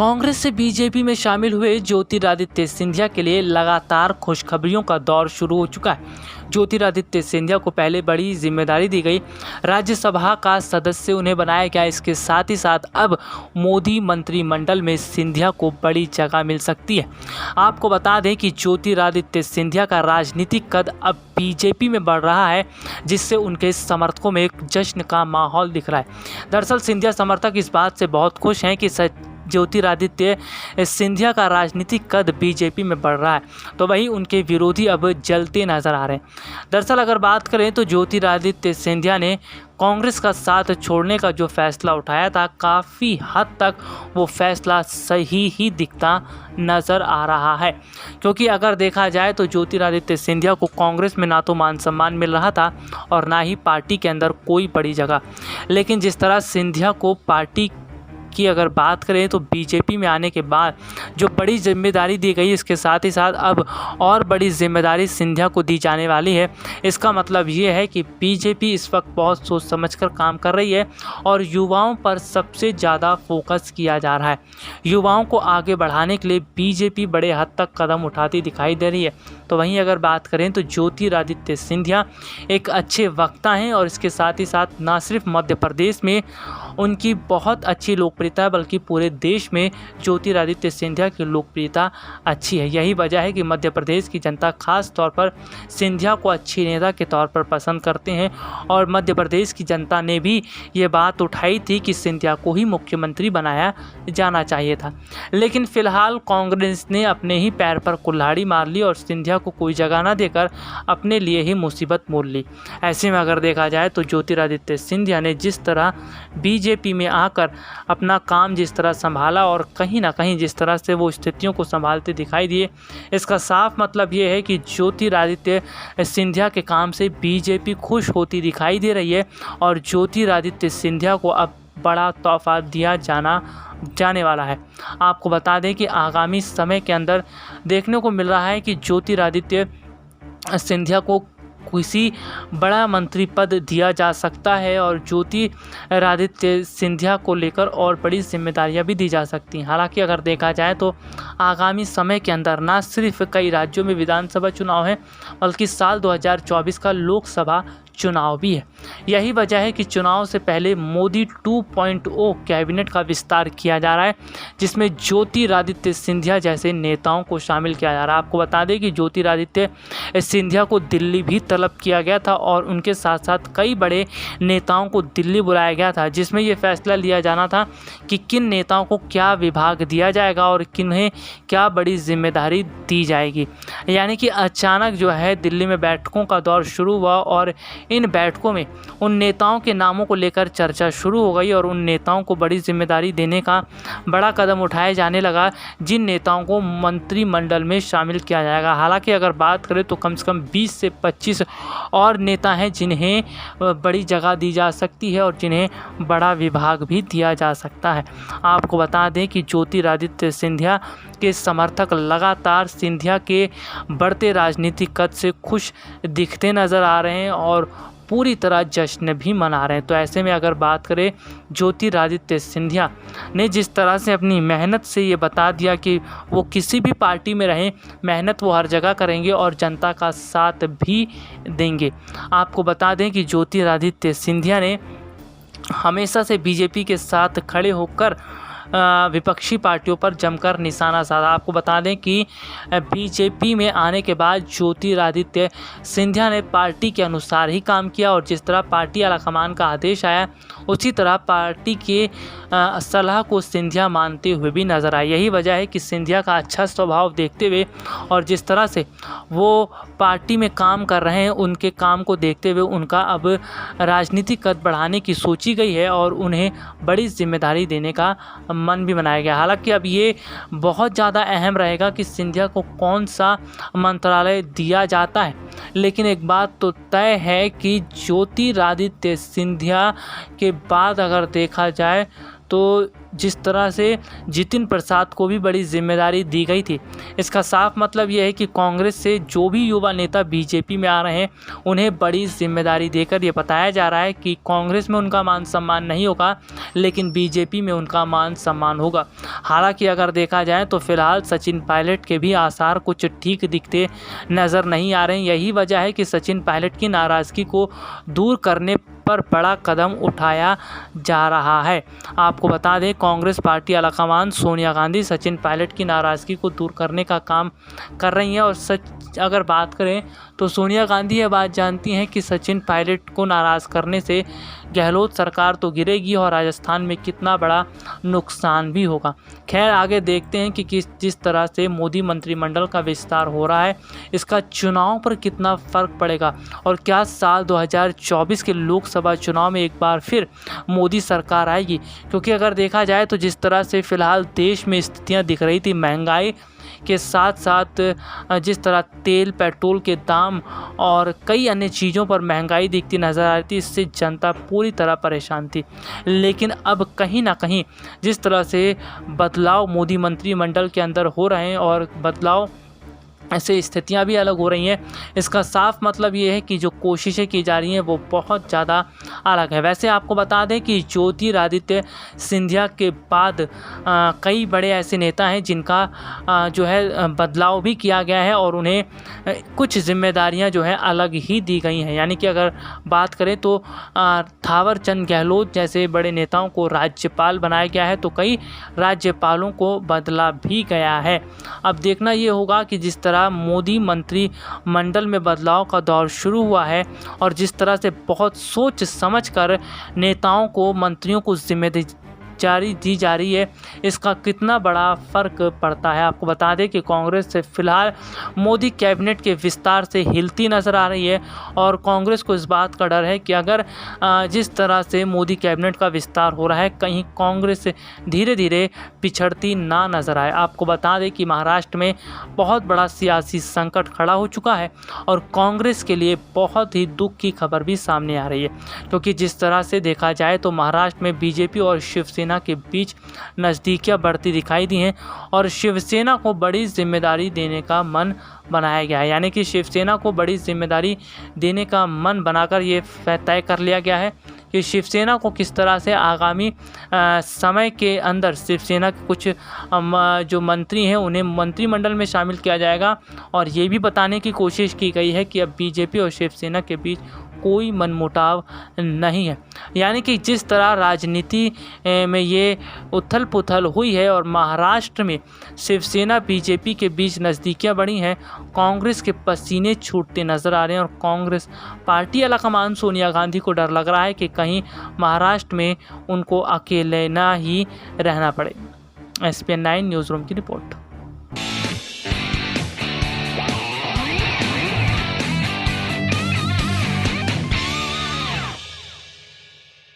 कांग्रेस से बीजेपी में शामिल हुए ज्योतिरादित्य सिंधिया के लिए लगातार खुशखबरियों का दौर शुरू हो चुका है। ज्योतिरादित्य सिंधिया को पहले बड़ी जिम्मेदारी दी गई, राज्यसभा का सदस्य उन्हें बनाया गया। इसके साथ ही साथ अब मोदी मंत्रिमंडल में सिंधिया को बड़ी जगह मिल सकती है। आपको बता दें कि ज्योतिरादित्य सिंधिया का राजनीतिक कद अब बीजेपी में बढ़ रहा है, जिससे उनके समर्थकों में एक जश्न का माहौल दिख रहा है। दरअसल सिंधिया समर्थक इस बात से बहुत खुश हैं कि ज्योतिरादित्य सिंधिया का राजनीतिक कद बीजेपी में बढ़ रहा है, तो वहीं उनके विरोधी अब जलते नजर आ रहे हैं। दरअसल अगर बात करें तो ज्योतिरादित्य सिंधिया ने कांग्रेस का साथ छोड़ने का जो फैसला उठाया था, काफ़ी हद तक वो फैसला सही ही दिखता नज़र आ रहा है, क्योंकि अगर देखा जाए तो ज्योतिरादित्य सिंधिया को कांग्रेस में ना तो मान सम्मान मिल रहा था और ना ही पार्टी के अंदर कोई बड़ी जगह। लेकिन जिस तरह सिंधिया को पार्टी की अगर बात करें तो बीजेपी में आने के बाद जो बड़ी जिम्मेदारी दी गई, इसके साथ ही साथ अब और बड़ी जिम्मेदारी सिंधिया को दी जाने वाली है। इसका मतलब ये है कि बीजेपी इस वक्त बहुत सोच समझकर काम कर रही है और युवाओं पर सबसे ज़्यादा फोकस किया जा रहा है। युवाओं को आगे बढ़ाने के लिए बीजेपी बड़े हद तक कदम उठाती दिखाई दे रही है। तो वहीं अगर बात करें तो ज्योतिरादित्य सिंधिया एक अच्छे वक्ता हैं और इसके साथ ही साथ ना सिर्फ मध्य प्रदेश में उनकी बहुत अच्छी लोकप्रियता है, बल्कि पूरे देश में ज्योतिरादित्य सिंधिया की लोकप्रियता अच्छी है। यही वजह है कि मध्य प्रदेश की जनता खास तौर पर सिंधिया को अच्छी नेता के तौर पर पसंद करते हैं और मध्य प्रदेश की जनता ने भी ये बात उठाई थी कि सिंधिया को ही मुख्यमंत्री बनाया जाना चाहिए था। लेकिन फिलहाल कांग्रेस ने अपने ही पैर पर कुल्हाड़ी मार ली और सिंधिया को कोई जगह ना देकर अपने लिए ही मुसीबत मोल ली। ऐसे में अगर देखा जाए तो ज्योतिरादित्य सिंधिया ने जिस तरह बीजेपी में आकर अपना काम जिस तरह संभाला और कहीं ना कहीं जिस तरह से वो स्थितियों को संभालते दिखाई दिए, इसका साफ मतलब ये है कि ज्योतिरादित्य सिंधिया के काम से बीजेपी खुश होती दिखाई दे रही है और ज्योतिरादित्य सिंधिया को अब बड़ा तोहफा दिया जाने वाला है। आपको बता दें कि आगामी समय के अंदर देखने को मिल रहा है कि ज्योतिरादित्य सिंधिया को किसी बड़ा मंत्री पद दिया जा सकता है और ज्योतिरादित्य सिंधिया को लेकर और बड़ी जिम्मेदारियां भी दी जा सकती हैं। हालांकि अगर देखा जाए तो आगामी समय के अंदर ना सिर्फ कई राज्यों में विधानसभा चुनाव है, बल्कि साल 2024 का लोकसभा चुनाव भी है। यही वजह है कि चुनाव से पहले मोदी 2.0 कैबिनेट का विस्तार किया जा रहा है, जिसमें ज्योतिरादित्य सिंधिया जैसे नेताओं को शामिल किया जा रहा है। आपको बता दें कि ज्योतिरादित्य सिंधिया को दिल्ली भी तलब किया गया था और उनके साथ साथ कई बड़े नेताओं को दिल्ली बुलाया गया था, जिसमें ये फैसला लिया जाना था कि किन नेताओं को क्या विभाग दिया जाएगा और किन्हें क्या बड़ी जिम्मेदारी दी जाएगी। यानी कि अचानक जो है दिल्ली में बैठकों का दौर शुरू हुआ और इन बैठकों में उन नेताओं के नामों को लेकर चर्चा शुरू हो गई और उन नेताओं को बड़ी जिम्मेदारी देने का बड़ा कदम उठाया जाने लगा, जिन नेताओं को मंत्रिमंडल में शामिल किया जाएगा। हालांकि अगर बात करें तो कम से कम 20 से 25 और नेता हैं जिन्हें बड़ी जगह दी जा सकती है और जिन्हें बड़ा विभाग भी दिया जा सकता है। आपको बता दें कि ज्योतिरादित्य सिंधिया के समर्थक लगातार सिंधिया के बढ़ते राजनीतिक कद से खुश दिखते नज़र आ रहे हैं और पूरी तरह जश्न भी मना रहे हैं। तो ऐसे में अगर बात करें, ज्योतिरादित्य सिंधिया ने जिस तरह से अपनी मेहनत से ये बता दिया कि वो किसी भी पार्टी में रहें, मेहनत वो हर जगह करेंगे और जनता का साथ भी देंगे। आपको बता दें कि ज्योतिरादित्य सिंधिया ने हमेशा से बीजेपी के साथ खड़े होकर विपक्षी पार्टियों पर जमकर निशाना साधा। आपको बता दें कि बीजेपी में आने के बाद ज्योतिरादित्य सिंधिया ने पार्टी के अनुसार ही काम किया और जिस तरह पार्टी आलाकमान का आदेश आया, उसी तरह पार्टी के सलाह को सिंधिया मानते हुए भी नजर आए। यही वजह है कि सिंधिया का अच्छा स्वभाव देखते हुए और जिस तरह से वो पार्टी में काम कर रहे हैं, उनके काम को देखते हुए उनका अब राजनीतिक कद बढ़ाने की सोची गई है और उन्हें बड़ी जिम्मेदारी देने का मन भी बनाया गया। हालांकि अब ये बहुत ज़्यादा अहम रहेगा कि सिंधिया को कौन सा मंत्रालय दिया जाता है, लेकिन एक बात तो तय है कि ज्योतिरादित्य सिंधिया के बाद अगर देखा जाए तो जिस तरह से जितिन प्रसाद को भी बड़ी जिम्मेदारी दी गई थी, इसका साफ मतलब यह है कि कांग्रेस से जो भी युवा नेता बीजेपी में आ रहे हैं उन्हें बड़ी जिम्मेदारी देकर ये बताया जा रहा है कि कांग्रेस में उनका मान सम्मान नहीं होगा लेकिन बीजेपी में उनका मान सम्मान होगा। हालांकि अगर देखा जाए तो फिलहाल सचिन पायलट के भी आसार कुछ ठीक दिखते नज़र नहीं आ रहे हैं। यही वजह है कि सचिन पायलट की नाराज़गी को दूर करने पर बड़ा कदम उठाया जा रहा है। आपको बता दें, कांग्रेस पार्टी आलाकमान सोनिया गांधी सचिन पायलट की नाराज़गी को दूर करने का काम कर रही हैं और अगर बात करें तो सोनिया गांधी ये बात जानती हैं कि सचिन पायलट को नाराज़ करने से गहलोत सरकार तो गिरेगी और राजस्थान में कितना बड़ा नुकसान भी होगा। खैर, आगे देखते हैं कि जिस तरह से मोदी मंत्रिमंडल का विस्तार हो रहा है इसका चुनाव पर कितना फ़र्क पड़ेगा और क्या साल 2024 के लोकसभा चुनाव में एक बार फिर मोदी सरकार आएगी। क्योंकि अगर देखा जाए तो जिस तरह से फ़िलहाल देश में स्थितियाँ दिख रही थी, महंगाई के साथ साथ जिस तरह तेल पेट्रोल के दाम और कई अन्य चीज़ों पर महंगाई दिखती नज़र आ रही थी, इससे जनता पूरी तरह परेशान थी। लेकिन अब कहीं ना कहीं जिस तरह से बदलाव मोदी मंत्रिमंडल के अंदर हो रहे हैं और बदलाव ऐसे स्थितियां भी अलग हो रही हैं, इसका साफ मतलब ये है कि जो कोशिशें की जा रही हैं वो बहुत ज़्यादा अलग है। वैसे आपको बता दें कि ज्योतिरादित्य सिंधिया के बाद कई बड़े ऐसे नेता हैं जिनका जो है बदलाव भी किया गया है और उन्हें कुछ जिम्मेदारियां जो है अलग ही दी गई हैं। यानी कि अगर बात करें तो थावर चंद गहलोत जैसे बड़े नेताओं को राज्यपाल बनाया गया है, तो कई राज्यपालों को बदला भी गया है। अब देखना ये होगा कि जिस तरह मोदी मंत्रिमंडल में बदलाव का दौर शुरू हुआ है और जिस तरह से बहुत सोच समझकर नेताओं को, मंत्रियों को जिम्मेदारी दी जा रही है, इसका कितना बड़ा फ़र्क पड़ता है। आपको बता दें कि कांग्रेस से फिलहाल मोदी कैबिनेट के विस्तार से हिलती नज़र आ रही है और कांग्रेस को इस बात का डर है कि अगर जिस तरह से मोदी कैबिनेट का विस्तार हो रहा है कहीं कांग्रेस धीरे धीरे पिछड़ती ना नज़र आए। आपको बता दें कि महाराष्ट्र में बहुत बड़ा सियासी संकट खड़ा हो चुका है और कांग्रेस के लिए बहुत ही दुख की खबर भी सामने आ रही है, क्योंकि जिस तरह से देखा जाए तो महाराष्ट्र में बीजेपी और शिवसेना के बीच नज़दीकियां बढ़ती दिखाई दी हैं और शिवसेना को बड़ी जिम्मेदारी देने का मन बनाया गया है। यानी कि शिवसेना को बड़ी जिम्मेदारी देने का मन बनाकर ये तय कर लिया गया है कि शिवसेना को किस तरह से आगामी समय के अंदर शिवसेना के कुछ जो मंत्री हैं उन्हें मंत्रिमंडल में शामिल किया जाएगा और ये भी बताने की कोशिश की गई है कि अब बीजेपी और शिवसेना के बीच कोई मनमुटाव नहीं है। यानी कि जिस तरह राजनीति में ये उथल पुथल हुई है और महाराष्ट्र में शिवसेना बीजेपी के बीच नज़दीकियां बढ़ी हैं, कांग्रेस के पसीने छूटते नज़र आ रहे हैं और कांग्रेस पार्टी आलाकमान सोनिया गांधी को डर लग रहा है कि कहीं महाराष्ट्र में उनको अकेले ना ही रहना पड़े। SPN 9 न्यूज़ रूम की रिपोर्ट।